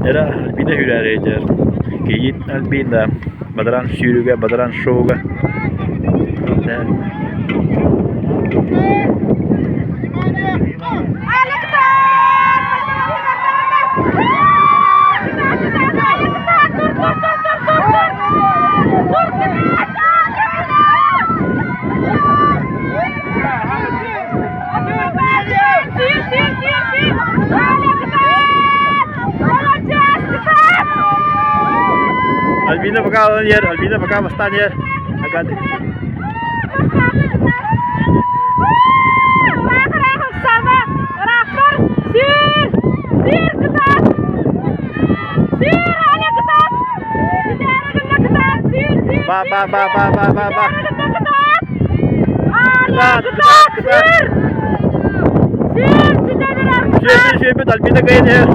Era Albina hürer Geyit Albina Badaran sürüge, badaran şoğuga. Albina baka yer, Albina baka bastan yer. Agad. Ba. Ketat. Sir, Albina kayo yer.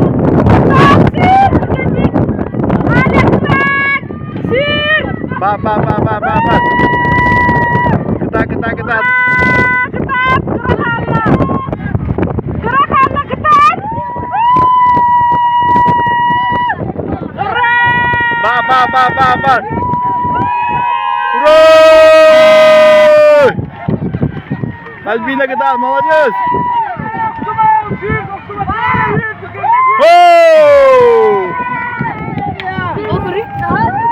Ba. Ketat. Ba. Hurray! Albina ketat, молодец! Oh!